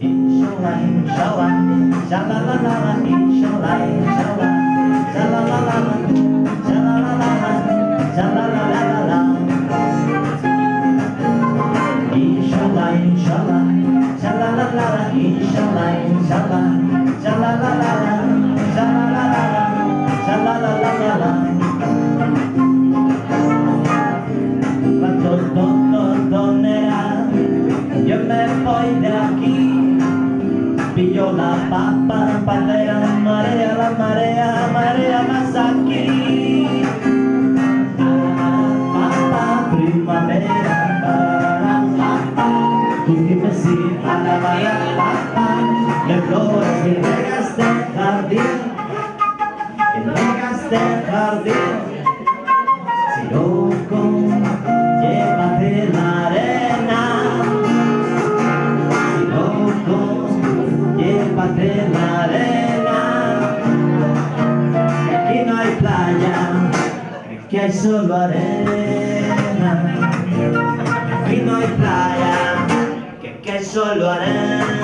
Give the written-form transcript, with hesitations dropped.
inshallah, inshallah, inshallah, inshallah, inshallah, inshallah, inshallah, inshallah, inshallah, inshallah, yo me voy de aquí, pillo la papa, la marea, más aquí. Papa, primavera, tú dime si a la papa, de flores que regas de jardín, si loco, llévate la arena, si loco, llévate la arena, que aquí no hay playa, que hay solo arena, aquí no hay playa, que hay solo arena.